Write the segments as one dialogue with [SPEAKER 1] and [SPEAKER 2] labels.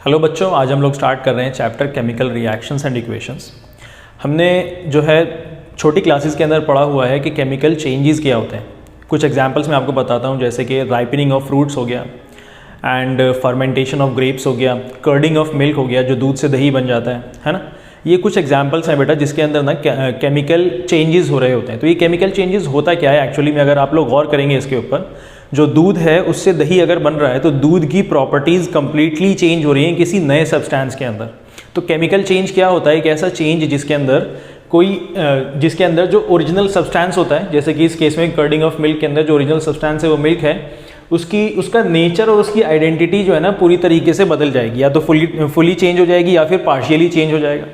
[SPEAKER 1] Hello बच्चों, आज हम लोग स्टार्ट कर रहे हैं chapter chemical reactions and equations. हमने जो है छोटी क्लासेस के अंदर पढ़ा हुआ है कि केमिकल चेंजेस क्या होते हैं। कुछ एग्जांपल्स मैं आपको बताता हूँ, जैसे कि राइपनिंग ऑफ फ्रूट्स हो गया एंड फर्मेंटेशन ऑफ ग्रेप्स हो गया, कर्डिंग ऑफ मिल्क हो गया जो दूध से दही बन जाता है ना। ये कुछ एग्जांपल्स हैं बेटा जिसके अंदर ना केमिकल चेंजेस हो रहे होते हैं। तो ये केमिकल चेंजेस होता क्या है एक्चुअली में, अगर आप लोग गौर करेंगे इसके ऊपर, जो दूध है उससे दही अगर बन रहा है तो दूध की प्रॉपर्टीज़ कंप्लीटली चेंज हो रही हैं किसी नए सब्सटेंस के अंदर। तो केमिकल चेंज क्या होता है? एक ऐसा चेंज जिसके अंदर जो ओरिजिनल सब्सटेंस होता है, जैसे कि इस केस में कर्डिंग ऑफ मिल्क के अंदर जो ओरिजिनल सब्सटेंस है वो मिल्क है, उसका नेचर और उसकी आइडेंटिटी जो है ना पूरी तरीके से बदल जाएगी। या तो फुली चेंज हो जाएगी या फिर पार्शियली चेंज हो जाएगा।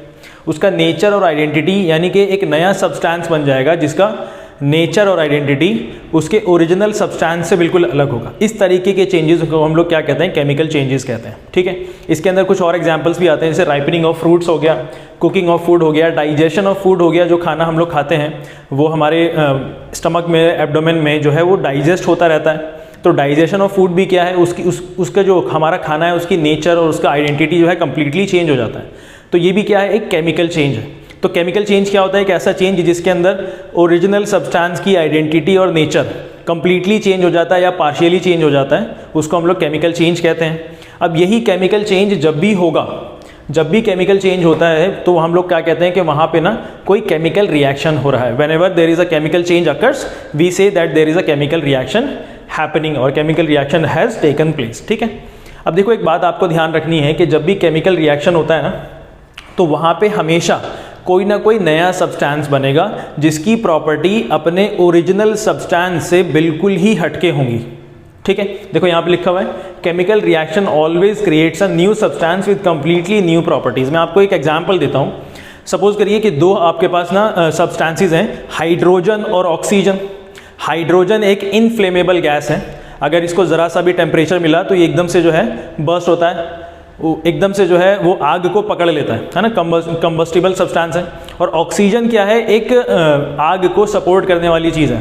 [SPEAKER 1] उसका नेचर और आइडेंटिटी यानी कि एक नया सब्सटेंस बन जाएगा जिसका नेचर और आइडेंटिटी उसके ओरिजिनल सब्सटेंस से बिल्कुल अलग होगा। इस तरीके के चेंजेस को हम लोग क्या कहते हैं? केमिकल चेंजेस कहते हैं। ठीक है, इसके अंदर कुछ और एग्जांपल्स भी आते हैं, जैसे राइपनिंग ऑफ फ्रूट्स हो गया, कुकिंग ऑफ फूड हो गया, डाइजेशन ऑफ फूड हो गया। जो खाना हम लोग खाते हैं वो हमारे स्टमक में, एब्डोमेन में जो है वो डाइजेस्ट होता रहता है। तो डाइजेशन ऑफ फूड भी क्या है, उसका जो हमारा खाना है उसकी नेचर और उसका आइडेंटिटी जो है कंप्लीटली चेंज हो जाता है। तो ये भी क्या है? एक केमिकल चेंज है। तो केमिकल चेंज क्या होता है? एक ऐसा चेंज जिसके अंदर ओरिजिनल सब्सटेंस की आइडेंटिटी और नेचर कंप्लीटली चेंज हो जाता है या पार्शियली चेंज हो जाता है, उसको हम लोग केमिकल चेंज कहते हैं। अब यही केमिकल चेंज जब भी केमिकल चेंज होता है तो हम लोग क्या कहते हैं कि वहाँ पे ना कोई केमिकल रिएक्शन हो रहा है। Whenever there is a chemical change occurs we say that there is a chemical reaction happening और chemical reaction has taken place. ठीक है, अब देखो एक बात आपको ध्यान रखनी है कि जब भी केमिकल रिएक्शन होता है ना तो वहाँ पे हमेशा कोई ना कोई नया सब्सटेंस बनेगा जिसकी प्रॉपर्टी अपने ओरिजिनल सब्सटेंस से बिल्कुल ही हटके होंगी। ठीक है, देखो यहाँ पे लिखा हुआ है chemical reaction always creates a new substance with completely new properties. मैं आपको एक एग्जांपल देता हूँ। सपोज करिए कि दो आपके पास ना सब्सटेंसेस हैं, हाइड्रोजन और ऑक्सीजन। हाइड्रोजन एक इनफ्लेमेबल गैस है, अगर इसको ज़रा सा भी टेम्परेचर मिला तो ये एकदम से जो है बर्स्ट होता है, एकदम से जो है वो आग को पकड़ लेता है ना, कंबस्टिबल सब्सटेंस है। और ऑक्सीजन क्या है? एक आग को सपोर्ट करने वाली चीज़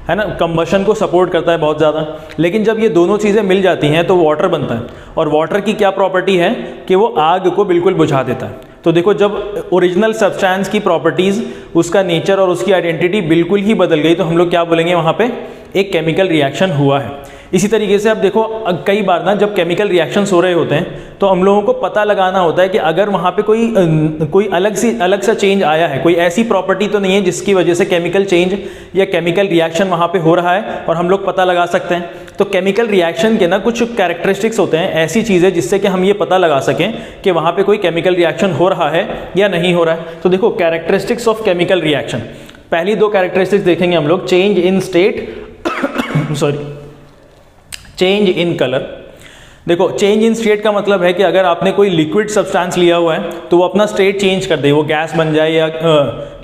[SPEAKER 1] है ना, कंबशन को सपोर्ट करता है बहुत ज़्यादा। लेकिन जब ये दोनों चीज़ें मिल जाती हैं तो वाटर बनता है, और वाटर की क्या प्रॉपर्टी है कि वो आग को बिल्कुल बुझा देता है। तो देखो जब ओरिजिनल सब्सटेंस की प्रॉपर्टीज़, उसका नेचर और उसकी आइडेंटिटी बिल्कुल ही बदल गई तो हम लोग क्या बोलेंगे? वहाँ पे एक केमिकल रिएक्शन हुआ है। इसी तरीके से अब देखो कई बार ना जब केमिकल रिएक्शंस हो रहे होते हैं तो हम लोगों को पता लगाना होता है कि अगर वहाँ पे कोई अलग सा चेंज आया है, कोई ऐसी प्रॉपर्टी तो नहीं है जिसकी वजह से केमिकल चेंज या केमिकल रिएक्शन वहाँ पे हो रहा है और हम लोग पता लगा सकते हैं। तो केमिकल रिएक्शन के ना कुछ कैरेक्टरिस्टिक्स होते हैं, ऐसी चीज़ें जिससे कि हम ये पता लगा सकें कि वहाँ पे कोई केमिकल रिएक्शन हो रहा है या नहीं हो रहा है। तो देखो कैरेक्टरिस्टिक्स ऑफ केमिकल रिएक्शन, पहली दो कैरेक्टरिस्टिक्स देखेंगे हम लोग। Change in state change in colour. देखो चेंज इन स्टेट का मतलब है कि अगर आपने कोई लिक्विड सब्सटेंस लिया हुआ है तो वो अपना स्टेट चेंज कर दे, वो गैस बन जाए या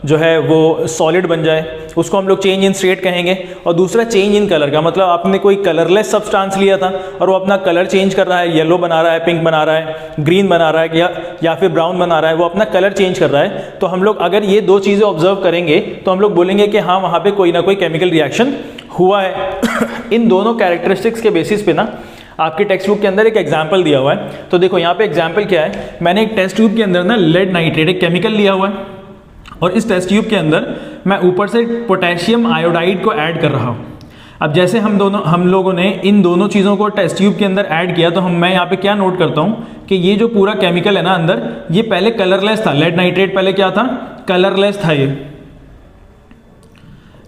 [SPEAKER 1] जो है वो सॉलिड बन जाए, उसको हम लोग चेंज इन स्टेट कहेंगे। और दूसरा चेंज इन कलर का मतलब आपने कोई कलरलेस सब्सटेंस लिया था और वो अपना कलर चेंज कर रहा है, येलो बना रहा है, पिंक बना रहा है, ग्रीन बना रहा है या फिर ब्राउन बना रहा है, वो अपना कलर चेंज कर रहा है। तो हम लोग अगर ये दो चीज़ें ऑब्जर्व करेंगे तो हम लोग बोलेंगे कि हाँ वहाँ पे कोई ना कोई केमिकल रिएक्शन हुआ है। इन दोनों कैरेक्टरिस्टिक्स के बेसिस पे ना आपके टेक्स्ट बुक के अंदर एक एग्जाम्पल दिया हुआ है। तो देखो यहाँ पे एग्जाम्पल क्या है, मैंने एक टेस्ट ट्यूब के अंदर ना लेड नाइट्रेट एक केमिकल लिया हुआ है और इस टेस्ट ट्यूब के अंदर मैं ऊपर से पोटेशियम आयोडाइड को ऐड कर रहा हूँ। अब जैसे हम लोगों ने इन दोनों चीज़ों को टेस्ट ट्यूब के अंदर ऐड किया तो मैं यहाँ पे क्या नोट करता हूँ कि ये जो पूरा केमिकल है ना अंदर, ये पहले कलरलेस था। लेड नाइट्रेट पहले क्या था? कलरलेस था ये।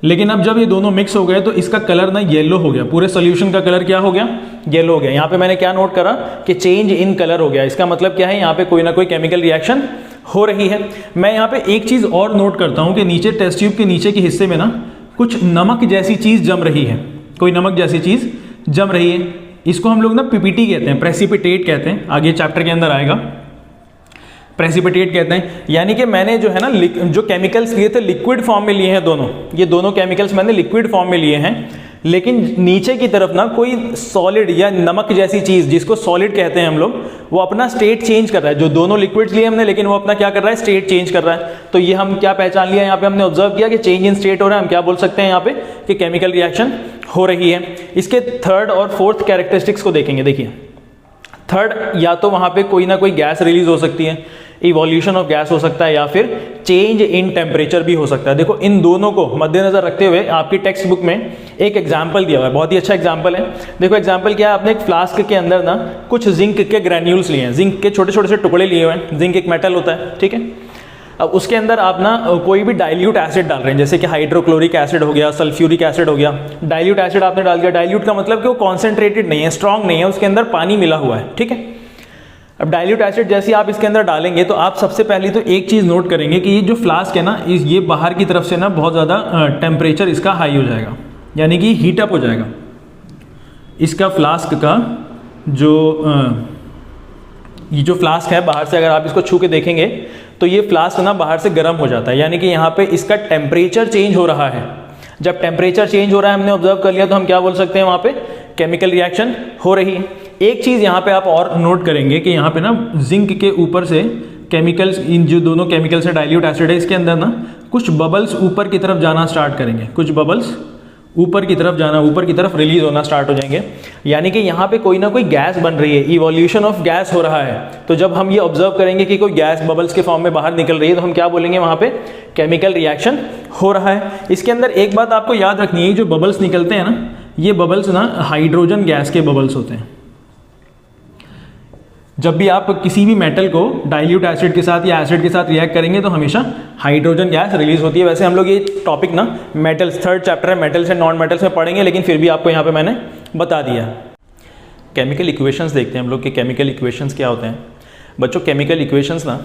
[SPEAKER 1] लेकिन अब जब ये दोनों मिक्स हो गए तो इसका कलर ना येलो हो गया, पूरे सॉल्यूशन का कलर क्या हो गया? येलो हो गया। यहाँ पे मैंने क्या नोट करा कि चेंज इन कलर हो गया। इसका मतलब क्या है? यहाँ पे कोई ना कोई केमिकल रिएक्शन हो रही है। मैं यहाँ पे एक चीज़ और नोट करता हूँ कि नीचे टेस्ट ट्यूब के नीचे के हिस्से में ना कुछ नमक जैसी चीज़ जम रही है, कोई नमक जैसी चीज़ जम रही है। इसको हम लोग ना पीपीटी कहते हैं, प्रेसिपिटेट कहते हैं, आगे चैप्टर के अंदर आएगा। प्रेसिपिटेट कहते हैं, यानी कि मैंने जो है ना जो केमिकल्स लिए थे लिक्विड फॉर्म में लिए हैं दोनों, ये दोनों केमिकल्स मैंने लिक्विड फॉर्म में लिए हैं, लेकिन नीचे की तरफ ना कोई सॉलिड या नमक जैसी चीज़ जिसको सॉलिड कहते हैं हम लोग, वो अपना स्टेट चेंज कर रहा है। जो दोनों लिक्विड्स लिए हमने, लेकिन वो अपना क्या कर रहा है? स्टेट चेंज कर रहा है। तो ये हम क्या पहचान लिया? यहाँ पे हमने ऑब्जर्व किया कि चेंज इन स्टेट हो रहा है। हम क्या बोल सकते हैं यहाँ पे कि केमिकल रिएक्शन हो रही है। इसके थर्ड और फोर्थ कैरेक्टरिस्टिक्स को देखेंगे। देखिए थर्ड, या तो वहाँ पे कोई ना कोई गैस रिलीज हो सकती है, इवोल्यूशन ऑफ गैस हो सकता है, या फिर चेंज इन टेम्परेचर भी हो सकता है। देखो इन दोनों को मद्देनजर रखते हुए आपकी टेक्स्ट बुक में एक एग्जाम्पल दिया हुआ है, बहुत ही अच्छा एग्जाम्पल है। देखो एग्जाम्पल क्या है, आपने एक फ्लास्क के अंदर ना कुछ जिंक के ग्रैन्यूल्स लिए हैं, जिंक के छोटे छोटे से टुकड़े लिए हुए हैं। जिंक एक मेटल होता है, ठीक है। अब उसके अंदर आप ना कोई भी डाइल्यूट एसिड डाल रहे हैं, जैसे कि हाइड्रोक्लोरिक एसिड हो गया, सल्फ्यूरिक एसिड हो गया। डाइल्यूट एसिड आपने डाल दिया, डाइल्यूट का मतलब कि वो कॉन्सेंट्रेटेड नहीं है, स्ट्रॉन्ग नहीं है, उसके अंदर पानी मिला हुआ है, ठीक है। अब डाइल्यूट एसिड जैसे आप इसके अंदर डालेंगे तो आप सबसे पहले तो एक चीज़ नोट करेंगे कि ये जो फ्लास्क है ना, ये बाहर की तरफ से ना बहुत ज़्यादा टेम्परेचर इसका हाई हो जाएगा, यानी कि हीट अप हो जाएगा। इसका फ्लास्क का ये जो फ्लास्क है बाहर से अगर आप इसको छू के देखेंगे तो ये फ्लास्क ना बाहर से गर्म हो जाता है, यानी कि यहाँ पे इसका टेम्परेचर चेंज हो रहा है। जब टेम्परेचर चेंज हो रहा है, हमने ऑब्जर्व कर लिया, तो हम क्या बोल सकते हैं, वहाँ पे केमिकल रिएक्शन हो रही है। एक चीज़ यहाँ पे आप और नोट करेंगे कि यहाँ पे ना जिंक के ऊपर से केमिकल्स, इन जो दोनों केमिकल्स है, डाइल्यूट एसिड है, इसके अंदर ना कुछ बबल्स ऊपर की तरफ जाना स्टार्ट करेंगे, कुछ बबल्स ऊपर की तरफ जाना, ऊपर की तरफ रिलीज होना स्टार्ट हो जाएंगे, यानी कि यहाँ पे कोई ना कोई गैस बन रही है, इवोल्यूशन ऑफ गैस हो रहा है। तो जब हम ये ऑब्जर्व करेंगे कि कोई गैस बबल्स के फॉर्म में बाहर निकल रही है, तो हम क्या बोलेंगे, वहाँ पे केमिकल रिएक्शन हो रहा है। इसके अंदर एक बात आपको याद रखनी है, जो बबल्स निकलते हैं ना, ये बबल्स ना हाइड्रोजन गैस के बबल्स होते हैं। जब भी आप किसी भी मेटल को डाइल्यूट एसिड के साथ या एसिड के साथ रिएक्ट करेंगे तो हमेशा हाइड्रोजन गैस रिलीज होती है। वैसे हम लोग ये टॉपिक ना मेटल्स, थर्ड चैप्टर है मेटल्स एंड नॉन मेटल्स में पढ़ेंगे, लेकिन फिर भी आपको यहाँ पे मैंने बता दिया। केमिकल इक्वेशंस देखते हैं हम लोग कि केमिकल इक्वेशंस क्या होते हैं। बच्चों केमिकल इक्वेशंस ना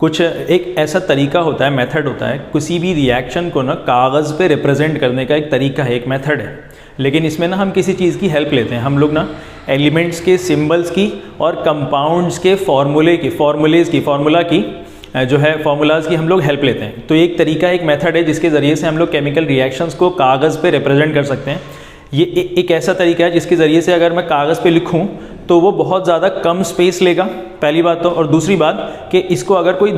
[SPEAKER 1] कुछ एक ऐसा तरीका होता है, मेथड होता है, किसी भी रिएक्शन को ना कागज़ पे रिप्रेजेंट करने का एक तरीका है, एक मेथड है। लेकिन इसमें ना हम किसी चीज़ की हेल्प लेते हैं, हम लोग ना एलिमेंट्स के सिंबल्स की और कंपाउंड्स के फार्मूलाज़ की हम लोग हेल्प लेते हैं। तो एक तरीका, एक मेथड है जिसके ज़रिए से हम लोग केमिकल रिएक्शंस को कागज़ पे रिप्रेजेंट कर सकते हैं। ये एक ऐसा तरीका है जिसके ज़रिए से अगर मैं कागज़ पे लिखूं तो वो बहुत ज़्यादा कम स्पेस लेगा, पहली बात तो। और दूसरी बात कि इसको अगर कोई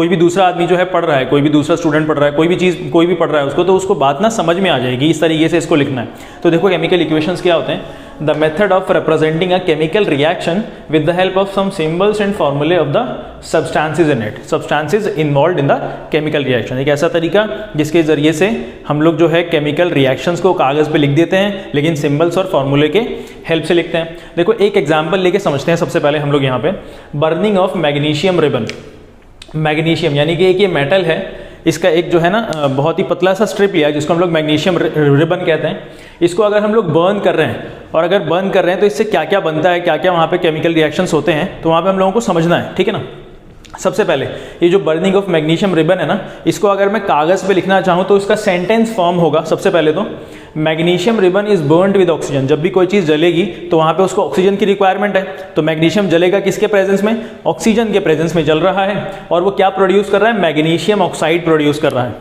[SPEAKER 1] भी दूसरा आदमी जो है पढ़ रहा है, कोई भी दूसरा स्टूडेंट पढ़ रहा है, कोई भी पढ़ रहा है उसको, तो उसको बात ना समझ में आ जाएगी, इस तरीके से इसको लिखना है। तो देखो केमिकल इक्वेशंस क्या होते हैं, the method of representing a chemical reaction with the help of some symbols and formulae of the substances in it, substances involved in the chemical reaction. एक ऐसा तरीका जिसके जरिए से हम लोग जो है केमिकल रिएक्शंस को कागज़ पे लिख देते हैं, लेकिन सिंबल्स और फॉर्मूले के हेल्प से लिखते हैं। देखो एक एग्जाम्पल लेके समझते हैं सबसे पहले हम लोग यहाँ पे, burning of magnesium ribbon. Magnesium यानी कि एक ये मेटल है, इसका एक जो है ना बहुत ही पतला सा स्ट्रिप लिया है जिसको हम लोग मैग्नीशियम रिबन कहते हैं। इसको अगर हम लोग बर्न कर रहे हैं, और अगर बर्न कर रहे हैं तो इससे क्या क्या बनता है, क्या क्या वहाँ पे केमिकल रिएक्शंस होते हैं, तो वहाँ पे हम लोगों को समझना है, ठीक है ना। सबसे पहले ये जो बर्निंग ऑफ मैग्नीशियम रिबन है ना, इसको अगर मैं कागज़ पे लिखना चाहूँ तो इसका सेंटेंस फॉर्म होगा सबसे पहले तो, magnesium ribbon is burned with oxygen. जब भी कोई चीज़ जलेगी तो वहाँ पे उसको ऑक्सीजन की रिक्वायरमेंट है, तो मैग्नीशियम जलेगा किसके प्रेजेंस में, ऑक्सीजन के प्रेजेंस में जल रहा है, और वो क्या प्रोड्यूस कर रहा है, मैग्नीशियम ऑक्साइड प्रोड्यूस कर रहा है।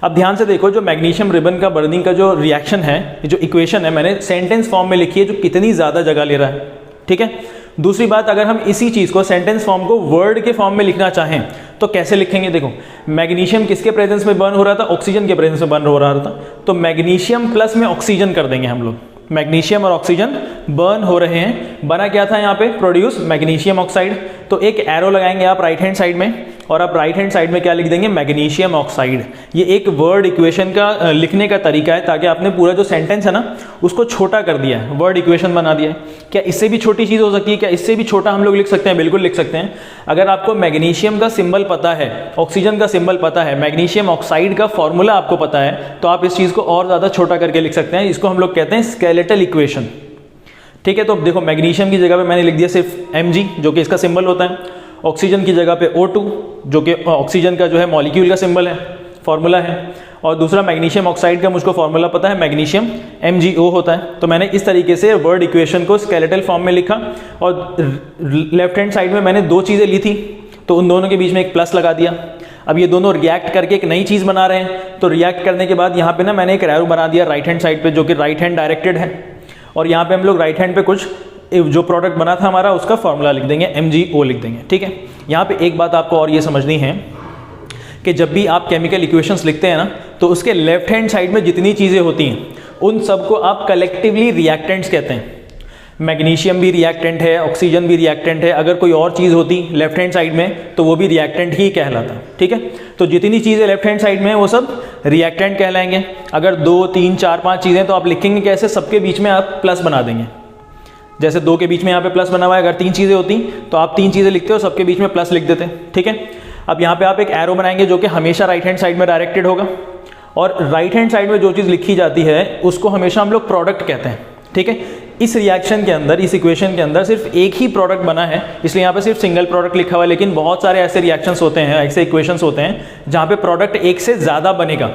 [SPEAKER 1] अब ध्यान से देखो, जो मैग्नीशियम रिबन का बर्निंग का जो रिएक्शन है, जो इक्वेशन है मैंने सेंटेंस फॉर्म में लिखी है, जो कितनी ज़्यादा जगह ले रहा है, ठीक है। दूसरी बात, अगर हम इसी चीज़ को सेंटेंस फॉर्म को वर्ड के फॉर्म में लिखना चाहें तो कैसे लिखेंगे। देखो मैग्नीशियम किसके प्रेजेंस में बर्न हो रहा था, ऑक्सीजन के प्रेजेंस में बर्न हो रहा था, तो मैग्नीशियम प्लस में ऑक्सीजन कर देंगे हम लोग। मैग्नीशियम और ऑक्सीजन बर्न हो रहे हैं, बना क्या था यहाँ पे, प्रोड्यूस मैग्नीशियम ऑक्साइड। तो एक एरो लगाएंगे आप राइट हैंड साइड में, और आप राइट हैंड साइड में क्या लिख देंगे, मैग्नीशियम ऑक्साइड। ये एक वर्ड इक्वेशन का लिखने का तरीका है, ताकि आपने पूरा जो सेंटेंस है ना उसको छोटा कर दिया है, वर्ड इक्वेशन बना दिया है। क्या इससे भी छोटी चीज़ हो सकती है, क्या इससे भी छोटा हम लोग लिख सकते हैं, बिल्कुल लिख सकते हैं। अगर आपको मैग्नीशियम का सिंबल पता है, ऑक्सीजन का सिंबल पता है, मैग्नीशियम ऑक्साइड का फॉर्मूला आपको पता है, तो आप इस चीज़ को और ज़्यादा छोटा करके लिख सकते हैं। इसको हम लोग कहते हैं स्केलेटल इक्वेशन, ठीक है। तो देखो मैग्नीशियम की जगह पे मैंने लिख दिया सिर्फ Mg, जो कि इसका सिंबल होता है। ऑक्सीजन की जगह पे O2, जो कि ऑक्सीजन का जो है मॉलिक्यूल का सिंबल है, फॉर्मूला है। और दूसरा मैग्नीशियम ऑक्साइड का मुझको फॉर्मूला पता है, मैग्नीशियम MgO होता है। तो मैंने इस तरीके से वर्ड इक्वेशन को स्केलेटल फॉर्म में लिखा, और लेफ्ट हैंड साइड में मैंने दो चीज़ें ली थी, तो उन दोनों के बीच में एक प्लस लगा दिया। अब ये दोनों रिएक्ट करके एक नई चीज़ बना रहे हैं, तो रिएक्ट करने के बाद यहाँ पे ना मैंने एक एरो बना दिया राइट हैंड साइड पे, जो कि राइट हैंड डायरेक्टेड है। और यहाँ पे हम लोग राइट हैंड पे कुछ जो प्रोडक्ट बना था हमारा उसका फॉर्मूला लिख देंगे, MgO लिख देंगे, ठीक है। यहाँ पे एक बात आपको और ये समझनी है कि जब भी आप केमिकल इक्वेशंस लिखते हैं ना, तो उसके लेफ्ट हैंड साइड में जितनी चीज़ें होती हैं उन सबको आप कलेक्टिवली रिएक्टेंट्स कहते हैं। मैग्नीशियम भी रिएक्टेंट है, ऑक्सीजन भी रिएक्टेंट है। अगर कोई और चीज़ होती लेफ्ट हैंड साइड में तो वो भी रिएक्टेंट ही कहलाता। ठीक है, तो जितनी चीज़ें लेफ्ट हैंड साइड में है वो सब रिएक्टेंट कहलाएंगे। अगर 2, 3, 4, 5 चीज़ें तो आप लिखेंगे कैसे, सबके बीच में आप प्लस बना देंगे। जैसे 2 के बीच में यहाँ पे प्लस बना हुआ है, अगर 3 चीज़ें होती तो आप 3 चीज़ें लिखते हो, सबके बीच में प्लस लिख देते। ठीक है, अब यहाँ पे आप एक एरो बनाएंगे जो कि हमेशा राइट हैंड साइड में डायरेक्टेड होगा, और राइट हैंड साइड में जो चीज़ लिखी जाती है उसको हमेशा हम लोग प्रोडक्ट कहते हैं। ठीक है, इस रिएक्शन के अंदर, इस इक्वेशन के अंदर सिर्फ एक ही प्रोडक्ट बना है, इसलिए यहाँ पे सिर्फ सिंगल प्रोडक्ट लिखा हुआ है। लेकिन बहुत सारे ऐसे रिएक्शंस होते हैं, ऐसे इक्वेशंस होते हैं जहाँ पे प्रोडक्ट एक से ज़्यादा बनेगा,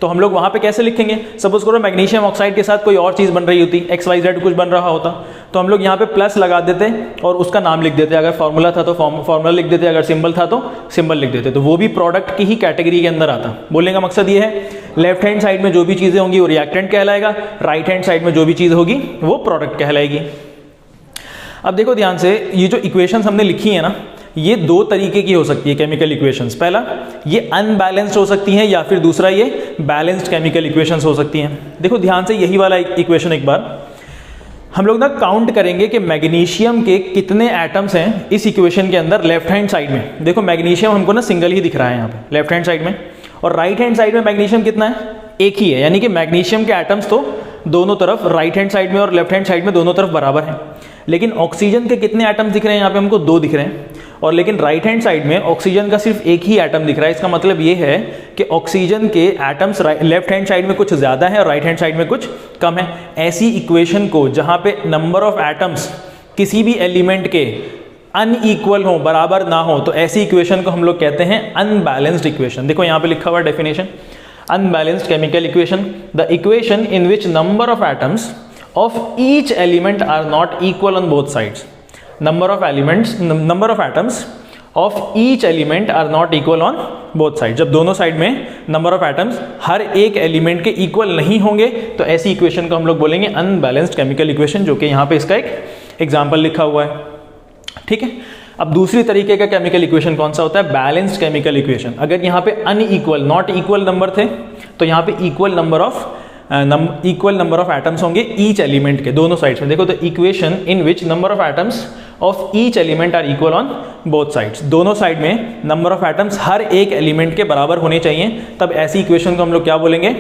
[SPEAKER 1] तो हम लोग वहाँ पे कैसे लिखेंगे। सपोज करो मैग्नीशियम ऑक्साइड के साथ कोई और चीज़ बन रही होती, XYZ कुछ बन रहा होता, तो हम लोग यहाँ पे प्लस लगा देते और उसका नाम लिख देते। अगर फॉर्मूला था तो फॉर्मूला लिख देते, अगर सिंबल था तो सिंबल लिख देते, तो वो भी प्रोडक्ट की ही कैटेगरी के अंदर आता। बोलने का मकसद ये है, लेफ्ट हैंड साइड में जो भी चीज़ें होंगी वो रिएक्टेंट कहलाएगा, राइट हैंड साइड में जो भी चीज़ होगी वो प्रोडक्ट कहलाएगी। अब देखो ध्यान से, ये जो इक्वेशंस हमने लिखी है ना, ये 2 तरीके की हो सकती है केमिकल इक्वेशंस। पहला, ये अनबैलेंस्ड हो सकती हैं, या फिर दूसरा ये बैलेंस्ड केमिकल इक्वेशंस हो सकती हैं। देखो ध्यान से, यही वाला इक्वेशन एक बार हम लोग ना काउंट करेंगे कि मैग्नीशियम के कितने एटम्स हैं इस इक्वेशन के अंदर लेफ्ट हैंड साइड में। देखो मैग्नीशियम हमको ना सिंगल ही दिख रहा है यहाँ पे लेफ्ट हैंड साइड में, और राइट हैंड साइड में मैग्नीशियम कितना है, एक ही है। यानी कि मैग्नीशियम के एटम्स तो दोनों तरफ, राइट हैंड साइड में और लेफ्ट हैंड साइड में दोनों तरफ बराबर हैं। लेकिन ऑक्सीजन के कितने एटम्स दिख रहे हैं यहाँ पे हमको, 2 दिख रहे हैं, और लेकिन राइट हैंड साइड में ऑक्सीजन का सिर्फ एक ही एटम दिख रहा है। इसका मतलब ये है कि ऑक्सीजन के एटम्स लेफ्ट हैंड साइड में कुछ ज़्यादा है और राइट हैंड साइड में कुछ कम है। ऐसी इक्वेशन को जहाँ पे नंबर ऑफ एटम्स किसी भी एलिमेंट के अनइक्वल हो, बराबर ना हो, तो ऐसी इक्वेशन को हम लोग कहते हैं अनबैलेंस्ड इक्वेशन। देखो यहाँ पे लिखा हुआ definition, unbalanced chemical equation, the equation in which number of atoms of each element are not equal on both sides. Number of atoms of each element are not equal on both sides. जब दोनों side में number of atoms हर एक एलिमेंट के equal नहीं होंगे तो ऐसी इक्वेशन को हम लोग बोलेंगे अनबैलेंस्ड केमिकल इक्वेशन, जो कि यहाँ पे इसका एक एग्जाम्पल लिखा हुआ है। ठीक है, अब दूसरी तरीके का केमिकल इक्वेशन कौन सा होता है, बैलेंस्ड केमिकल इक्वेशन। अगर यहाँ पे अनइक्वल, नॉट इक्वल नंबर थे, तो यहाँ पे इक्वल नंबर ऑफ एटम्स होंगे ईच एलिमेंट के, दोनों साइड्स में। देखो, the equation in which number of atoms of each element are equal on both sides. दोनों साइड में नंबर ऑफ एटम्स हर एक एलिमेंट के बराबर होने चाहिए, तब ऐसी इक्वेशन को हम लोग क्या बोलेंगे,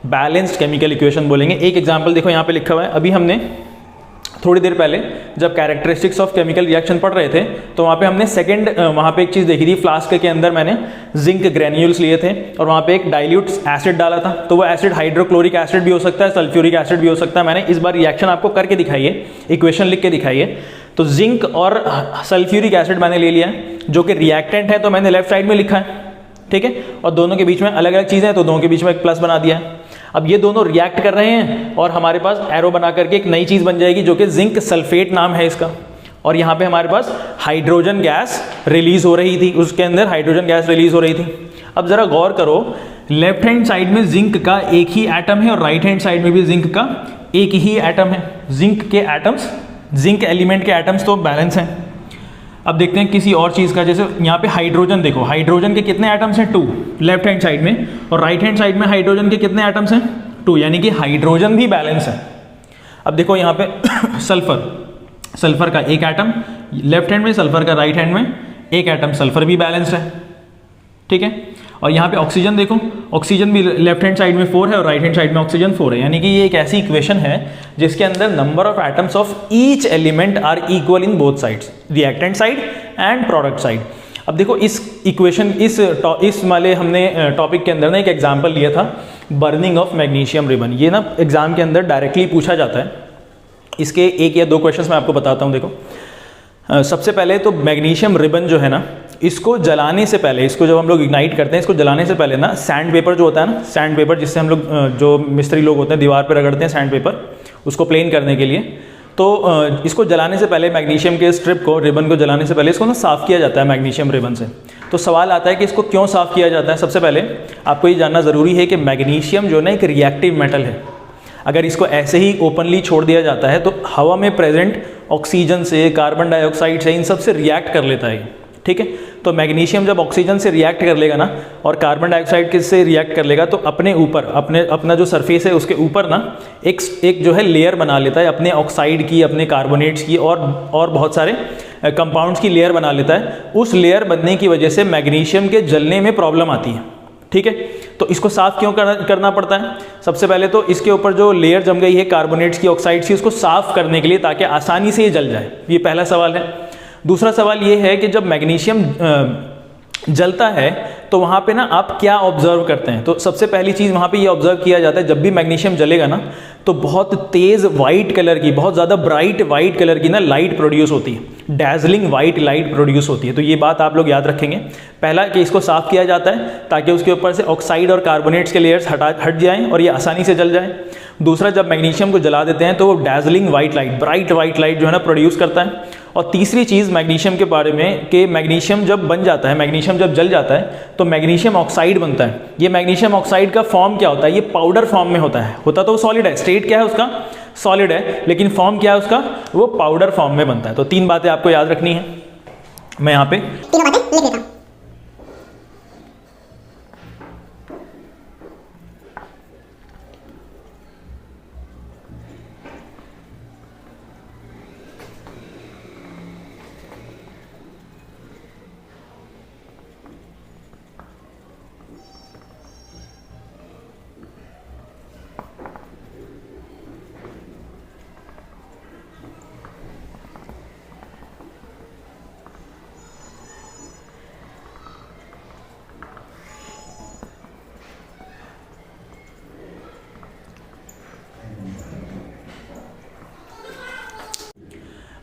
[SPEAKER 1] बैलेंस्ड केमिकल इक्वेशन बोलेंगे। एक एग्जांपल देखो यहाँ पे लिखा हुआ है, अभी हमने थोड़ी देर पहले जब कैरेक्टरिस्टिक्स ऑफ केमिकल रिएक्शन पढ़ रहे थे तो वहाँ पे हमने वहाँ पे एक चीज़ देखी थी, फ्लास्क के अंदर मैंने जिंक ग्रेन्यूल्स लिए थे और वहाँ पे एक डाइल्यूट एसिड डाला था, तो वो एसिड हाइड्रोक्लोरिक एसिड भी हो सकता है, सल्फ्यूरिक एसिड भी हो सकता है। मैंने इस बार रिएक्शन आपको करके दिखाइए, इक्वेशन लिख के दिखाइए। तो जिंक और सल्फ्यूरिक एसिड मैंने ले लिया जो कि रिएक्टेंट है, तो मैंने लेफ्ट साइड में लिखा है। ठीक है, और दोनों के बीच में अलग अलग चीज़ें हैं तो दोनों के बीच में एक प्लस बना दिया है। अब ये दोनों रिएक्ट कर रहे हैं और हमारे पास एरो बना करके एक नई चीज़ बन जाएगी जो कि जिंक सल्फेट नाम है इसका, और यहाँ पे हमारे पास हाइड्रोजन गैस रिलीज हो रही थी, उसके अंदर हाइड्रोजन गैस रिलीज हो रही थी। अब जरा गौर करो, लेफ्ट हैंड साइड में जिंक का एक ही एटम है और राइट हैंड साइड में भी जिंक का एक ही एटम है। जिंक के एटम्स, जिंक एलिमेंट के एटम्स तो बैलेंस हैं। अब देखते हैं किसी और चीज़ का, जैसे यहाँ पे हाइड्रोजन देखो, हाइड्रोजन के कितने एटम्स हैं, 2 लेफ्ट हैंड साइड में, और राइट हैंड साइड में हाइड्रोजन के कितने एटम्स हैं, 2, यानी कि हाइड्रोजन भी बैलेंस है। अब देखो यहाँ पे सल्फर का एक एटम लेफ्ट हैंड में, सल्फर का राइट हैंड में एक एटम, सल्फर भी बैलेंस्ड है। ठीक है, और यहाँ पे ऑक्सीजन देखो, ऑक्सीजन भी लेफ्ट हैंड साइड में 4 है और राइट हैंड साइड में ऑक्सीजन 4 है, यानी कि ये एक ऐसी इक्वेशन है जिसके अंदर number of atoms of each element are equal in both sides, reactant side and product side. अब देखो इस इक्वेशन, इस वाले हमने टॉपिक के अंदर ना एक एग्जाम्पल लिया था, बर्निंग ऑफ मैग्नीशियम रिबन। ये ना एग्जाम के अंदर डायरेक्टली पूछा जाता है। इसके 1 या 2 क्वेश्चन मैं आपको बताता हूँ। देखो, सबसे पहले तो मैग्नीशियम रिबन जो है ना, इसको जलाने से पहले, इसको जब हम लोग इग्नाइट करते हैं, इसको जलाने से पहले ना सैंड पेपर जो होता है ना, सैंड पेपर जिससे हम लोग, जो मिस्त्री लोग होते हैं दीवार पर रगड़ते हैं सैंड पेपर, उसको प्लेन करने के लिए, तो इसको जलाने से पहले मैग्नीशियम के स्ट्रिप को, रिबन को जलाने से पहले इसको ना साफ़ किया जाता है मैग्नीशियम रिबन से। तो सवाल आता है कि इसको क्यों साफ़ किया जाता है। सबसे पहले आपको ये जानना ज़रूरी है कि मैग्नीशियम जो ना एक रिएक्टिव मेटल है। अगर इसको ऐसे ही ओपनली छोड़ दिया जाता है तो हवा में प्रेजेंट ऑक्सीजन से, कार्बन डाइऑक्साइड से, इन सब से रिएक्ट कर लेता है। ठीक है। तो मैग्नीशियम जब ऑक्सीजन से रिएक्ट कर लेगा ना और कार्बन डाइऑक्साइड से रिएक्ट कर लेगा तो अपने ऊपर अपना जो सरफेस है उसके ऊपर ना एक जो है लेयर बना लेता है अपने ऑक्साइड की, अपने कार्बोनेट्स की और बहुत सारे कंपाउंड्स की लेयर बना लेता है। उस लेयर बनने की वजह से मैग्नीशियम के जलने में प्रॉब्लम आती है, ठीक है। तो इसको साफ क्यों करना पड़ता है? सबसे पहले तो इसके ऊपर जो लेयर जम गई है कार्बोनेट्स की, ऑक्साइड्स की, उसको साफ करने के लिए ताकि आसानी से ये जल जाए, ये पहला सवाल है। दूसरा सवाल ये है कि जब मैग्नीशियम जलता है तो वहाँ पे ना आप क्या ऑब्जर्व करते हैं? तो सबसे पहली चीज़ वहाँ पे ये ऑब्जर्व किया जाता है, जब भी मैग्नीशियम जलेगा ना तो बहुत तेज़ वाइट कलर की, बहुत ज़्यादा ब्राइट वाइट कलर की ना लाइट प्रोड्यूस होती है, डैजलिंग वाइट लाइट प्रोड्यूस होती है। तो ये बात आप लोग याद रखेंगे। पहला कि इसको साफ़ किया जाता है ताकि उसके ऊपर से ऑक्साइड और कार्बोनेट्स के लेयर्स हट जाएँ और ये आसानी से जल जाए। दूसरा, जब मैग्नीशियम को जला देते हैं तो वो dazzling white light, bright white light जो है ना प्रोड्यूस करता है। और तीसरी चीज़ मैग्नीशियम के बारे में कि मैग्नीशियम जब बन जाता है, मैग्नीशियम जब जल जाता है तो मैग्नीशियम ऑक्साइड बनता है। ये मैग्नीशियम ऑक्साइड का फॉर्म क्या होता है? ये पाउडर फॉर्म में होता है। होता तो वो सॉलिड है, स्टेट क्या है उसका? सॉलिड है, लेकिन फॉर्म क्या है उसका? वो पाउडर फॉर्म में बनता है। तो 3 बातें आपको याद रखनी है। मैं यहाँ पे
[SPEAKER 2] तीनों बातें लिख देता हूँ।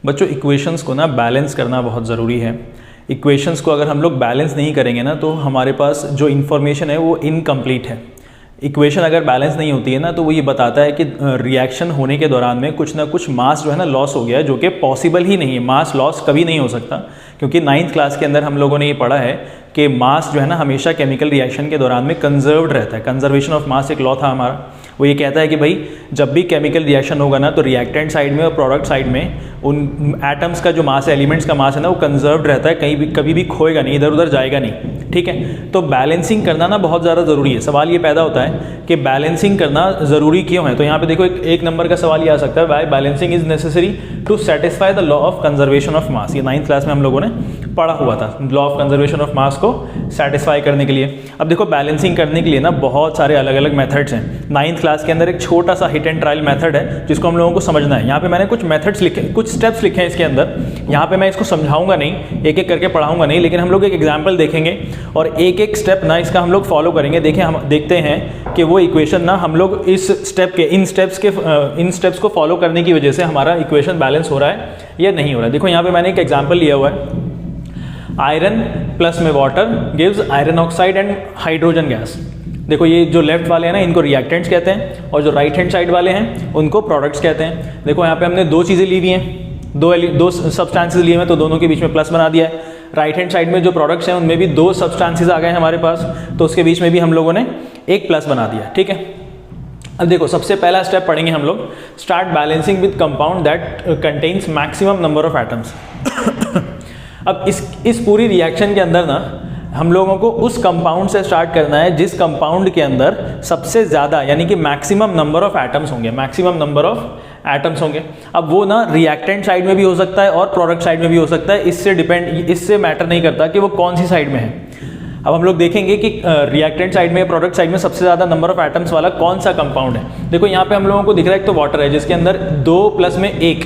[SPEAKER 1] बच्चों, इक्वेशंस को ना बैलेंस करना बहुत ज़रूरी है। इक्वेशंस को अगर हम लोग बैलेंस नहीं करेंगे ना तो हमारे पास जो इन्फॉर्मेशन है वो इनकम्प्लीट है। इक्वेशन अगर बैलेंस नहीं होती है ना तो वो ये बताता है कि रिएक्शन होने के दौरान में कुछ ना कुछ मास जो है ना लॉस हो गया है, जो कि पॉसिबल ही नहीं है। मास लॉस कभी नहीं हो सकता, क्योंकि 9th क्लास के अंदर हम लोगों ने ये पढ़ा है कि मास जो है ना हमेशा केमिकल रिएक्शन के दौरान में कंजर्व्ड रहता है। कंजर्वेशन ऑफ मास एक लॉ था हमारा, वो ये कहता है कि भाई जब भी केमिकल रिएक्शन होगा ना तो रिएक्टेंट साइड में और प्रोडक्ट साइड में उन एटम्स का जो मास है, एलिमेंट्स का मास है ना, वो कंजर्व्ड रहता है, कभी भी खोएगा नहीं, इधर उधर जाएगा नहीं, ठीक है। तो बैलेंसिंग करना ना बहुत ज़्यादा ज़रूरी है। सवाल ये पैदा होता है कि बैलेंसिंग करना ज़रूरी क्यों है? तो यहाँ पे देखो एक नंबर का सवाल ये आ सकता है, why balancing is necessary to satisfy the law of conservation of mass. ये 9th क्लास में हम लोगों ने पढ़ा हुआ था, लॉ ऑफ कंजर्वेशन ऑफ मास को सेटिस्फाई करने के लिए। अब देखो बैलेंसिंग करने के लिए ना बहुत सारे अलग अलग मेथड्स हैं। 9th क्लास के अंदर एक छोटा सा हिट एंड ट्रायल मेथड है जिसको हम लोगों को समझना है। यहाँ पे मैंने कुछ मेथड्स लिखे, कुछ स्टेप्स लिखे हैं इसके अंदर। यहाँ पे मैं इसको समझाऊंगा नहीं, एक एक करके पढ़ाऊंगा नहीं, लेकिन हम लोग एक एग्जाम्पल देखेंगे और एक एक स्टेप ना इसका हम लोग फॉलो करेंगे। हम देखते हैं कि वो इक्वेशन ना हम लोग इस स्टेप के इन स्टेप्स को फॉलो करने की वजह से हमारा इक्वेशन बैलेंस हो रहा है या नहीं हो रहा है। देखो यहाँ पे मैंने एक एग्जाम्पल लिया हुआ है, आयरन प्लस में water gives iron oxide and hydrogen gas. देखो ये जो लेफ्ट वाले हैं ना इनको रिएक्टेंट्स कहते हैं और जो राइट हैंड साइड वाले हैं उनको प्रोडक्ट्स कहते हैं। देखो यहाँ पे हमने 2 चीज़ें ली हुई हैं, दो सब्सटेंसेस लिए हैं तो दोनों के बीच में प्लस बना दिया है। राइट हैंड साइड में जो प्रोडक्ट्स हैं उनमें भी 2 सब्सटेंसेस आ गए हमारे पास, तो उसके बीच में भी हम लोगों ने एक प्लस बना दिया, ठीक है। अब देखो सबसे पहला स्टेप पढ़ेंगे हम लोग, start balancing with compound that contains maximum number of atoms. अब इस पूरी रिएक्शन के अंदर ना हम लोगों को उस कंपाउंड से स्टार्ट करना है जिस कंपाउंड के अंदर सबसे ज़्यादा यानी कि मैक्सिमम नंबर ऑफ एटम्स होंगे, मैक्सिमम नंबर ऑफ एटम्स होंगे। अब वो ना रिएक्टेंट साइड में भी हो सकता है और प्रोडक्ट साइड में भी हो सकता है, इससे मैटर नहीं करता कि वो कौन सी साइड में है। अब हम लोग देखेंगे कि रिएक्टेंट साइड में, प्रोडक्ट साइड में सबसे ज़्यादा नंबर ऑफ एटम्स वाला कौन सा कंपाउंड है। देखो यहाँ पे हम लोगों को दिख रहा है एक तो वाटर है जिसके अंदर 2 प्लस में 1,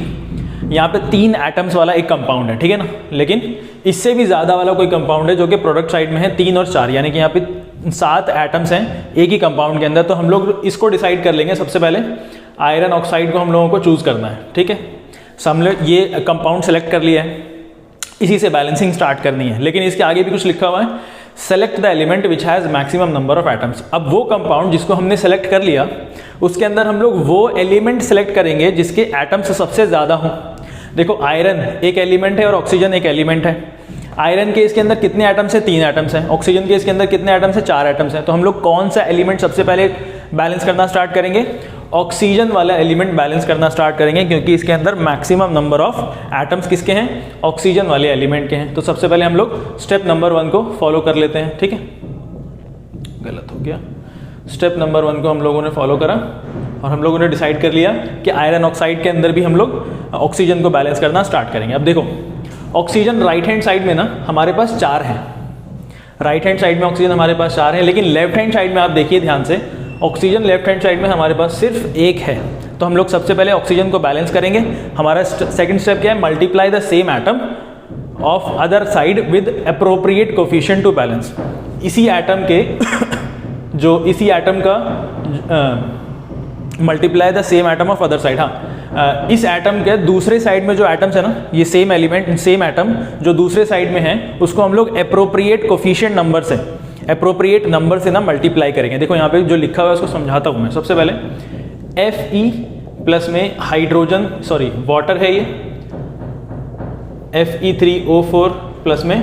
[SPEAKER 1] यहाँ पे 3 एटम्स वाला एक कंपाउंड है, ठीक है ना। लेकिन इससे भी ज़्यादा वाला कोई कंपाउंड है जो कि प्रोडक्ट साइड में है 3 और 4, यानी कि यहाँ पे 7 एटम्स हैं एक ही कंपाउंड के अंदर। तो हम लोग इसको डिसाइड कर लेंगे। सबसे पहले आयरन ऑक्साइड को हम लोगों को चूज़ करना है, ठीक है। हम लोग ये कंपाउंड सेलेक्ट कर लिया है, इसी से बैलेंसिंग स्टार्ट करनी है। लेकिन इसके आगे भी कुछ लिखा हुआ है, select the element which has maximum number of atoms. अब वो कंपाउंड जिसको हमने सेलेक्ट कर लिया उसके अंदर हम लोग वो एलिमेंट सेलेक्ट करेंगे जिसके एटम्स सबसे ज़्यादा हों। देखो आयरन एक एलिमेंट है और ऑक्सीजन एक एलिमेंट है। आयरन के इसके अंदर कितने एटम्स हैं? 3 एटम्स हैं। ऑक्सीजन के इसके अंदर कितने एटम्स हैं? 4 एटम्स हैं। तो हम लोग कौन सा एलिमेंट सबसे पहले बैलेंस करना स्टार्ट करेंगे? ऑक्सीजन वाला एलिमेंट बैलेंस करना स्टार्ट करेंगे, क्योंकि इसके अंदर मैक्सिमम नंबर ऑफ एटम्स किसके हैं, ऑक्सीजन वाले एलिमेंट के हैं। तो सबसे पहले हम लोग स्टेप नंबर 1 को फॉलो कर लेते हैं, ठीक है, गलत हो गया। स्टेप नंबर 1 को हम लोगों ने फॉलो करा और हम लोगों ने डिसाइड कर लिया कि आयरन ऑक्साइड के अंदर भी हम लोग ऑक्सीजन को बैलेंस करना स्टार्ट करेंगे। अब देखो ऑक्सीजन राइट हैंड साइड में ना हमारे पास 4 है, राइट हैंड साइड में ऑक्सीजन हमारे पास 4 है, लेकिन लेफ्ट हैंड साइड में आप देखिए ध्यान से, ऑक्सीजन लेफ्ट हैंड साइड में हमारे पास सिर्फ 1 है। तो हम लोग सबसे पहले ऑक्सीजन को बैलेंस करेंगे। हमारा सेकंड स्टेप क्या है, multiply the same atom of other side with appropriate coefficient to balance. इसी एटम के जो इसी एटम का multiply the same atom of other side, हाँ इस एटम के दूसरे साइड में जो एटम्स है ना, ये सेम एलिमेंट सेम एटम जो दूसरे साइड में है उसको हम लोग अप्रोप्रिएट कोफिशिएंट नंबर से, अप्रोप्रिएट नंबर से ना मल्टीप्लाई करेंगे। देखो यहाँ पे जो लिखा हुआ है उसको समझाता हूँ मैं। सबसे पहले Fe प्लस में हाइड्रोजन सॉरी वाटर है, ये Fe3O4 प्लस में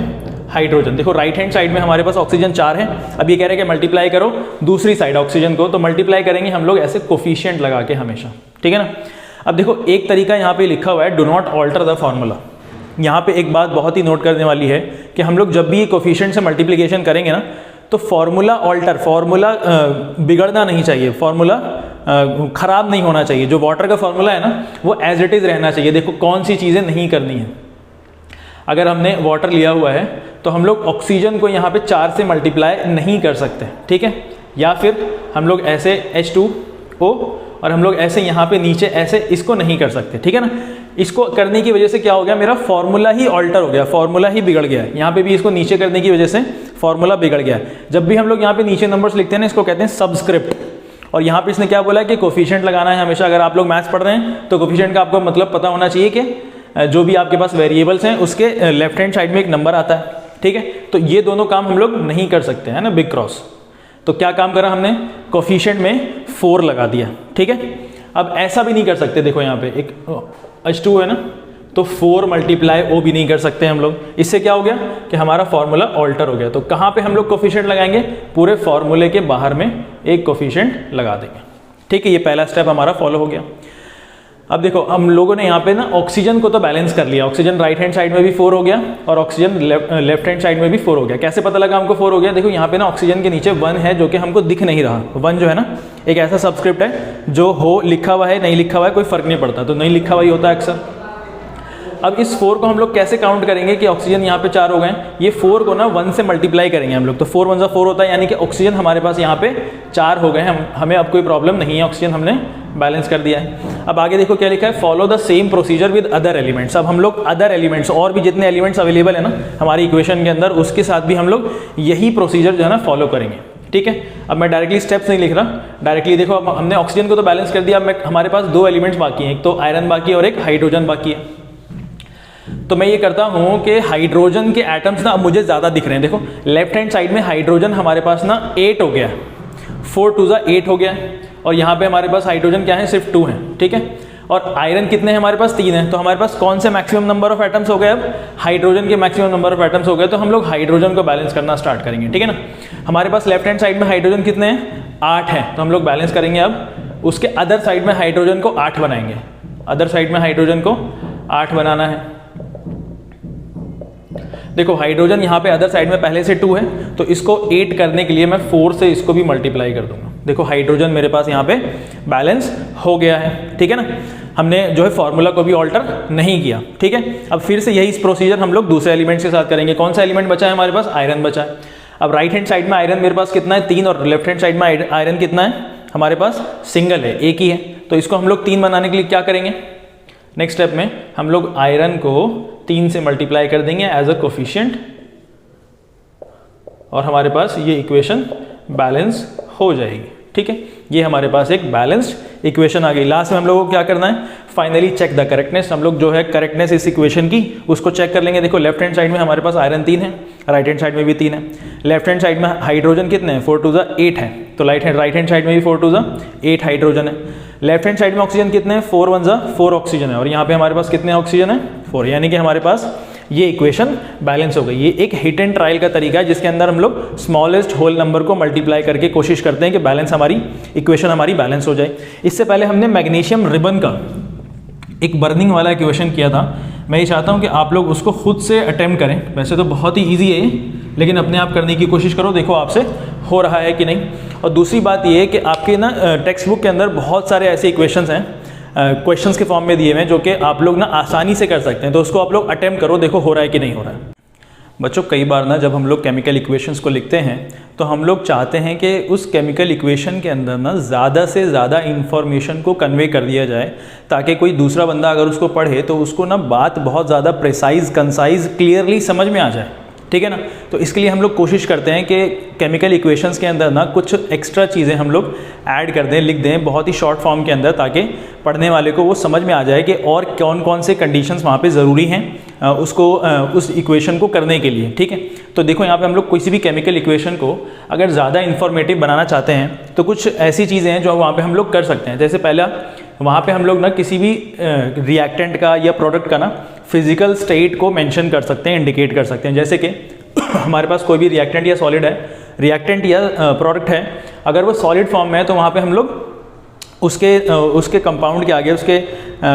[SPEAKER 1] हाइड्रोजन। देखो राइट हैंड साइड में हमारे पास ऑक्सीजन 4 है, अब ये कह रहे हैं कि मल्टीप्लाई करो दूसरी साइड ऑक्सीजन को, तो मल्टीप्लाई करेंगे हम लोग ऐसे कोफिशिएंट लगा के हमेशा, ठीक है ना। अब देखो एक तरीका यहाँ पे लिखा हुआ है, do not alter the formula. यहाँ पे एक बात बहुत ही नोट करने वाली है कि हम लोग जब भी ये कोफिशिएंट से मल्टीप्लिकेशन करेंगे ना, तो फॉर्मूला बिगड़ना नहीं चाहिए, फॉर्मूला खराब नहीं होना चाहिए। जो वाटर का फॉर्मूला है ना वो एज इट इज़ रहना चाहिए। देखो कौन सी चीज़ें नहीं करनी है, अगर हमने वाटर लिया हुआ है तो हम लोग ऑक्सीजन को यहाँ पे 4 से मल्टीप्लाई नहीं कर सकते, ठीक है, या फिर हम लोग ऐसे H2O और हम लोग ऐसे यहाँ पे नीचे ऐसे इसको नहीं कर सकते, ठीक है ना। इसको करने की वजह से क्या हो गया, मेरा फॉर्मूला ही ऑल्टर हो गया, फॉर्मूला ही बिगड़ गया। यहाँ पे भी इसको नीचे करने की वजह से फॉर्मूला बिगड़ गया। जब भी हम लोग यहाँ पे नीचे नंबर्स लिखते हैं ना, इसको कहते हैं सबस्क्रिप्ट। और यहाँ पे इसने क्या बोला है कि कोफिशिएंट लगाना है हमेशा। अगर आप लोग मैथ्स पढ़ रहे हैं तो कोफिशिएंट का आपको मतलब पता होना चाहिए कि जो भी आपके पास वेरिएबल्स हैं उसके लेफ्ट हैंड साइड में एक नंबर आता है, ठीक है। तो ये दोनों काम हम लोग नहीं कर सकते हैं ना, बिग क्रॉस। तो क्या काम करा हमने, कोफिशिएंट में 4 लगा दिया, ठीक है। अब ऐसा भी नहीं कर सकते, देखो यहाँ पे एक H2 है ना, तो 4 मल्टीप्लाई O भी नहीं कर सकते हम लोग। इससे क्या हो गया कि हमारा फॉर्मूला ऑल्टर हो गया। तो कहाँ पे हम लोग कोफिशिएंट लगाएंगे, पूरे फॉर्मूले के बाहर में एक कोफिशिएंट लगा देंगे, ठीक है। ये पहला स्टेप हमारा फॉलो हो गया। अब देखो हम लोगों ने यहाँ पे ना ऑक्सीजन को तो बैलेंस कर लिया, ऑक्सीजन राइट हैंड साइड में भी 4 हो गया और ऑक्सीजन लेफ्ट हैंड साइड में भी 4 हो गया। कैसे पता लगा हमको 4 हो गया, देखो यहाँ पे ना ऑक्सीजन के नीचे 1 है जो कि हमको दिख नहीं रहा। 1 जो है ना एक ऐसा सबस्क्रिप्ट है जो हो लिखा हुआ है नहीं लिखा हुआ है कोई फर्क नहीं पड़ता, तो नहीं लिखा हुआ ही होता है अक्सर। अब इस 4 को हम लोग कैसे काउंट करेंगे कि ऑक्सीजन यहाँ पे 4 हो गए, ये 4 को ना 1 से मल्टीप्लाई करेंगे हम लोग, तो 4 1 4 होता है, यानी कि ऑक्सीजन हमारे पास यहाँ पे 4 हो गए हैं। हमें अब कोई प्रॉब्लम नहीं है, ऑक्सीजन हमने बैलेंस कर दिया है। अब आगे देखो क्या लिखा है, follow the same procedure with other elements. अब हम लोग अदर एलिमेंट्स और भी जितने एलिमेंट्स अवेलेबल है ना हमारी इक्वेशन के अंदर, उसके साथ भी हम लोग यही प्रोसीजर जो है ना फॉलो करेंगे, ठीक है। अब मैं डायरेक्टली स्टेप्स नहीं लिख रहा, डायरेक्टली देखो अब हमने ऑक्सीजन को तो बैलेंस कर दिया। अब हमारे पास 2 एलिमेंट्स बाकी हैं, एक तो आयरन बाकी है और एक हाइड्रोजन बाकी है। तो मैं ये करता हूँ कि हाइड्रोजन के एटम्स ना अब मुझे ज़्यादा दिख रहे हैं। देखो लेफ्ट हैंड साइड में हाइड्रोजन हमारे पास ना 8 हो गया, 4 2 8 हो गया, और यहाँ पे हमारे पास हाइड्रोजन क्या है, सिर्फ 2 है, ठीक है। और आयरन कितने हैं हमारे पास, 3 है। तो हमारे पास कौन से मैक्सिमम नंबर ऑफ एटम्स हो गए, अब हाइड्रोजन के मैक्सिमम नंबर ऑफ एटम्स हो गए। तो हम लोग हाइड्रोजन को बैलेंस करना स्टार्ट करेंगे, ठीक है ना। हमारे पास लेफ्ट हैंड साइड में हाइड्रोजन कितने हैं, 8 है, तो हम लोग बैलेंस करेंगे। अब उसके अदर साइड में हाइड्रोजन को 8 बनाएंगे, अदर साइड में हाइड्रोजन को 8 बनाना है। देखो हाइड्रोजन यहाँ पे अदर साइड में पहले से 2 है, तो इसको 8 करने के लिए मैं 4 से इसको भी मल्टीप्लाई कर दूंगा। देखो हाइड्रोजन मेरे पास यहाँ पे बैलेंस हो गया है, ठीक है ना। हमने जो है फॉर्मूला को भी ऑल्टर नहीं किया, ठीक है। अब फिर से यही प्रोसीजर हम लोग दूसरे एलिमेंट्स के साथ करेंगे। कौन सा एलिमेंट बचा है हमारे पास, आयरन बचा है। अब राइट हैंड साइड में आयरन मेरे पास कितना है, 3, और लेफ्ट हैंड साइड में आयरन कितना है हमारे पास, सिंगल है, एक ही है। तो इसको हम लोग 3 बनाने के लिए क्या करेंगे, नेक्स्ट स्टेप में हम लोग आयरन को 3 से मल्टीप्लाई कर देंगे एज अ कोफिशिएंट, और हमारे पास ये इक्वेशन बैलेंस हो जाएगी, ठीक है। ये हमारे पास एक बैलेंस्ड इक्वेशन आ गई। लास्ट में हम लोगों को क्या करना है, फाइनली चेक द करेक्टनेस। हम लोग जो है करेक्टनेस इस इक्वेशन की उसको चेक कर लेंगे। देखो लेफ्ट हैंड साइड में हमारे पास आयरन 3 है, राइट हैंड साइड में भी 3 है। लेफ्ट हैंड साइड में हाइड्रोजन कितने हैं, 4 2 8 है, तो राइट हैंड साइड में भी 4 2 8 हाइड्रोजन है। लेफ्ट हैंड साइड में ऑक्सीजन कितने हैं, 4 1 4 ऑक्सीजन है, और यहाँ पे हमारे पास कितने ऑक्सीजन है, 4, यानी कि हमारे पास ये इक्वेशन बैलेंस हो गई। ये एक हिट एंड ट्रायल का तरीका है जिसके अंदर हम लोग स्मॉलेस्ट होल नंबर को मल्टीप्लाई करके कोशिश करते हैं कि बैलेंस हमारी इक्वेशन हमारी बैलेंस हो जाए। इससे पहले हमने मैग्नीशियम रिबन का एक बर्निंग वाला इक्वेशन किया था। मैं ये चाहता हूँ कि आप लोग उसको खुद से अटेम्प्ट करें। वैसे तो बहुत ही ईजी है, लेकिन अपने आप करने की कोशिश करो, देखो आपसे हो रहा है कि नहीं। और दूसरी बात ये है कि आपके ना टेक्स्ट बुक के अंदर बहुत सारे ऐसे इक्वेशंस हैं, क्वेश्चंस के फॉर्म में दिए हुए हैं, जो कि आप लोग ना आसानी से कर सकते हैं। तो उसको आप लोग अटेम्प्ट करो, देखो हो रहा है कि नहीं हो रहा है। बच्चों, कई बार ना जब हम लोग केमिकल इक्वेशंस को लिखते हैं तो हम लोग चाहते हैं कि उस केमिकल इक्वेशन के अंदर ना ज़्यादा से ज़्यादा इन्फॉर्मेशन को कन्वे कर दिया जाए, ताकि कोई दूसरा बंदा अगर उसको पढ़े तो उसको ना बात बहुत ज़्यादा प्रिसाइज, कंसाइज, क्लियरली समझ में आ जाए। ठीक है ना। तो इसके लिए हम लोग कोशिश करते हैं कि केमिकल इक्वेशंस के अंदर ना कुछ एक्स्ट्रा चीज़ें हम लोग ऐड कर दें, लिख दें बहुत ही शॉर्ट फॉर्म के अंदर, ताकि पढ़ने वाले को वो समझ में आ जाए कि और कौन कौन से कंडीशंस वहाँ पे ज़रूरी हैं उसको उस इक्वेशन को करने के लिए। ठीक है। तो देखो यहाँ पे हम लोग किसी भी केमिकल इक्वेशन को अगर ज़्यादा इन्फॉर्मेटिव बनाना चाहते हैं तो कुछ ऐसी चीज़ें हैं जो वहाँ पर हम लोग कर सकते हैं। जैसे पहला, वहाँ पे हम लोग ना किसी भी रिएक्टेंट का या प्रोडक्ट का ना फिजिकल स्टेट को मेंशन कर सकते हैं, इंडिकेट कर सकते हैं। जैसे कि हमारे पास कोई भी रिएक्टेंट या सॉलिड है, रिएक्टेंट या प्रोडक्ट है, अगर वो सॉलिड फॉर्म में है तो वहाँ पे हम लोग उसके कंपाउंड के आगे, उसके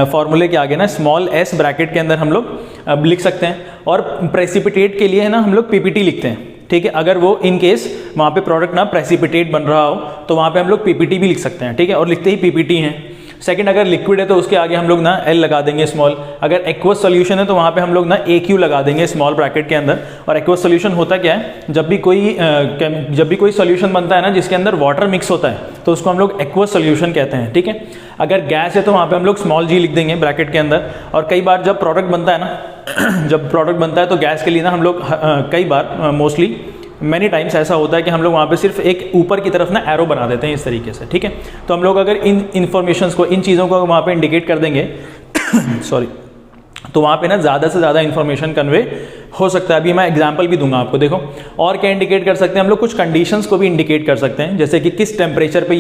[SPEAKER 1] फॉर्मूले के आगे ना स्मॉल s ब्रैकेट के अंदर हम लोग लिख सकते हैं। और प्रेसिपिटेट के लिए है ना हम लोग PPT लिखते हैं। ठीक है। अगर वो इन केस वहाँ पे प्रोडक्ट ना प्रेसिपिटेट बन रहा हो तो वहाँ पे हम लोग PPT भी लिख सकते हैं। ठीक है। और लिखते ही PPT हैं। सेकंड, अगर लिक्विड है तो उसके आगे हम लोग ना L लगा देंगे स्मॉल। अगर एक्वस सॉल्यूशन है तो वहाँ पे हम लोग ना AQ लगा देंगे स्मॉल ब्रैकेट के अंदर। और एक्वस सॉल्यूशन होता क्या है, जब भी कोई सॉल्यूशन बनता है ना जिसके अंदर वाटर मिक्स होता है तो उसको हम लोग एक्वस सॉल्यूशन कहते हैं। ठीक है। अगर गैस है तो वहाँ पे हम लोग स्मॉल g लिख देंगे ब्रैकेट के अंदर। और कई बार जब प्रोडक्ट बनता है ना जब प्रोडक्ट बनता है तो गैस के लिए ना हम लोग कई बार मोस्टली मैनी टाइम्स ऐसा होता है कि हम लोग वहाँ पे सिर्फ एक ऊपर की तरफ ना एरो बना देते हैं इस तरीके से। ठीक है। तो हम लोग अगर इन इन्फॉर्मेशंस को, इन चीज़ों को वहाँ पे इंडिकेट कर देंगे सॉरी, तो वहाँ पे ना ज़्यादा से ज़्यादा इन्फॉर्मेशन कन्वे हो सकता है। अभी मैं एग्जांपल भी दूंगा आपको। देखो और क्या इंडिकेट कर सकते हैं हम लोग, कुछ कंडीशंस को भी इंडिकेट कर सकते हैं। जैसे कि किस टेम्परेचर पर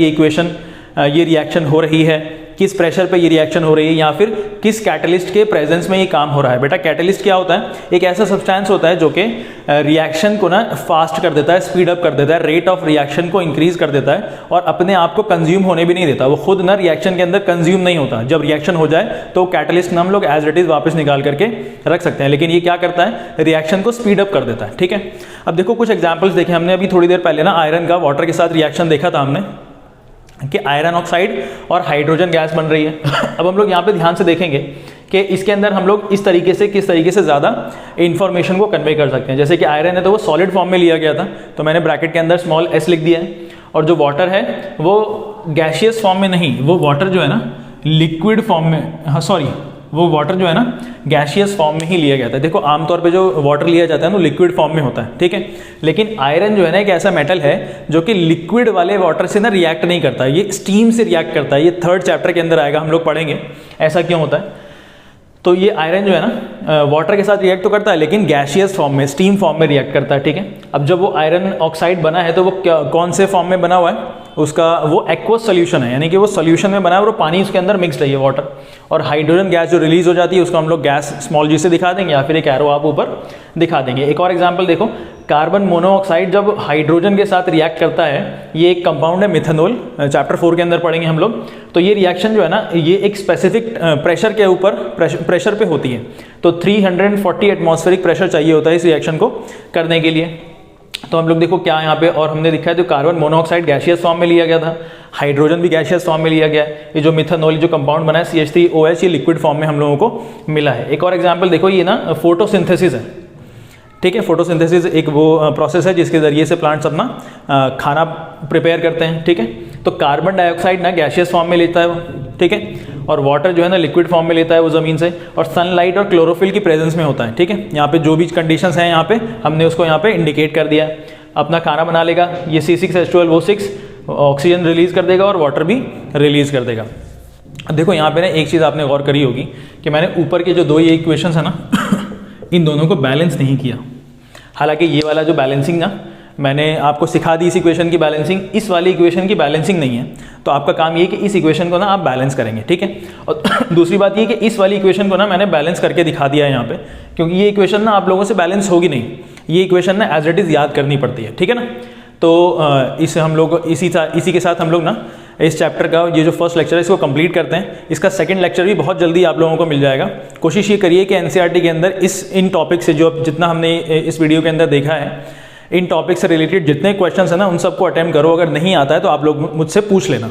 [SPEAKER 1] ये रिएक्शन हो रही है, किस प्रेशर पे ये रिएक्शन हो रही है, या फिर किस कैटलिस्ट के प्रेजेंस में ये काम हो रहा है। बेटा कैटलिस्ट क्या होता है, एक ऐसा सब्सटेंस होता है जो कि रिएक्शन को ना फास्ट कर देता है, स्पीड अप कर देता है, रेट ऑफ रिएक्शन को इंक्रीज कर देता है और अपने आप को कंज्यूम होने भी नहीं देता। वो खुद ना रिएक्शन के अंदर कंज्यूम नहीं होता। जब रिएक्शन हो जाए तो कैटलिस्ट हम लोग एज इट इज वापस निकाल करके रख सकते हैं, लेकिन ये क्या करता है, रिएक्शन को स्पीड अप कर देता है। ठीक है। अब देखो कुछ एग्जाम्पल्स देखे हमने अभी थोड़ी देर पहले ना, आयरन का वाटर के साथ रिएक्शन देखा था हमने कि आयरन ऑक्साइड और हाइड्रोजन गैस बन रही है। अब हम लोग यहाँ पे ध्यान से देखेंगे कि इसके अंदर हम लोग किस तरीके से ज़्यादा इंफॉर्मेशन को कन्वे कर सकते हैं। जैसे कि आयरन है तो वो सॉलिड फॉर्म में लिया गया था, तो मैंने ब्रैकेट के अंदर स्मॉल s लिख दिया है। और जो वाटर है वो गैशियस फॉर्म में नहीं, वो वाटर जो है ना लिक्विड फॉर्म में, हाँ सॉरी, वो वाटर जो है ना गैशियस फॉर्म में ही लिया गया था। देखो आमतौर पे जो वाटर लिया जाता है वो लिक्विड फॉर्म में होता है। ठीक है। लेकिन आयरन जो है ना एक ऐसा मेटल है जो कि लिक्विड वाले वाटर से ना रिएक्ट नहीं करता, ये स्टीम से रिएक्ट करता है। ये 3rd चैप्टर के अंदर आएगा, हम लोग पढ़ेंगे ऐसा क्यों होता है। तो ये आयरन जो है ना वाटर के साथ रिएक्ट तो करता है लेकिन गैशियस फॉर्म में, स्टीम फॉर्म में रिएक्ट करता है। ठीक है। अब जब वो आयरन ऑक्साइड बना है तो वो कौन से फॉर्म में बना हुआ है, उसका वो एक्वस सोल्यूशन है, यानी कि वो सोल्यूशन में बना है और पानी उसके अंदर मिक्सड है, ये वाटर। और हाइड्रोजन गैस जो रिलीज हो जाती है उसको हम लोग गैस स्मॉल g से दिखा देंगे या फिर एक एरो आप ऊपर दिखा देंगे। एक और एग्जांपल देखो, कार्बन मोनोऑक्साइड जब हाइड्रोजन के साथ रिएक्ट करता है, ये एक कंपाउंड है मिथेनॉल, चैप्टर 4 के अंदर पढ़ेंगे हम लोग। तो ये रिएक्शन जो है ना ये एक स्पेसिफिक प्रेशर के ऊपर प्रेशर पे होती है। तो 340 एटमॉस्फेरिक प्रेशर चाहिए होता है इस रिएक्शन को करने के लिए। तो हम लोग देखो क्या यहाँ पे और हमने दिखा है, तो कार्बन मोनोऑक्साइड गैशियस फॉर्म में लिया गया था, हाइड्रोजन भी गैशियस फॉर्म में लिया गया है। ये जो मिथेनॉल जो कंपाउंड बना है CH3OH, ये लिक्विड फॉर्म में हम लोगों को मिला है। एक और एग्जांपल देखो, ये ना फोटोसिंथेसिस है। ठीक है। फोटोसिंथेसिस एक वो प्रोसेस है जिसके ज़रिए से प्लांट्स अपना खाना प्रिपेयर करते हैं। ठीक है। तो कार्बन डाइऑक्साइड ना गैशियस फॉर्म में लेता है वो। ठीक है। और वाटर जो है ना लिक्विड फॉर्म में लेता है वो ज़मीन से, और सनलाइट और क्लोरोफिल की प्रेजेंस में होता है। ठीक है। यहाँ पे जो भी कंडीशंस हैं यहाँ पे हमने उसको यहाँ पे इंडिकेट कर दिया है। अपना खाना बना लेगा, ये C6H12O6 ऑक्सीजन रिलीज कर देगा और वाटर भी रिलीज कर देगा। देखो यहाँ पे ना एक चीज़ आपने गौर करी होगी कि मैंने ऊपर के जो दो ये इक्वेशंस है ना इन दोनों को बैलेंस नहीं किया। हालांकि ये वाला जो बैलेंसिंग ना मैंने आपको सिखा दी, इस इक्वेशन की बैलेंसिंग, इस वाली इक्वेशन की बैलेंसिंग नहीं है। तो आपका काम ये है कि इस इक्वेशन को ना आप बैलेंस करेंगे, ठीक है। और दूसरी बात ये कि इस वाली इक्वेशन को ना मैंने बैलेंस करके दिखा दिया है यहाँ पे, क्योंकि ये इक्वेशन ना आप लोगों से बैलेंस होगी नहीं, ये इक्वेशन ना एज इट इज़ याद करनी पड़ती है, ठीक है ना। तो इसे हम लोग इसी के साथ हम लोग ना इस चैप्टर का ये जो फर्स्ट लेक्चर है इसको कंप्लीट करते हैं। इसका सेकंड लेक्चर भी बहुत जल्दी आप लोगों को मिल जाएगा। कोशिश ये करिए कि एनसीईआरटी के अंदर इन टॉपिक से जो जितना हमने इस वीडियो के अंदर देखा है, इन टॉपिक से रिलेटेड जितने क्वेश्चंस हैं ना उन सबको अटेम्प्ट करो। अगर नहीं आता है तो आप लोग मुझसे पूछ लेना।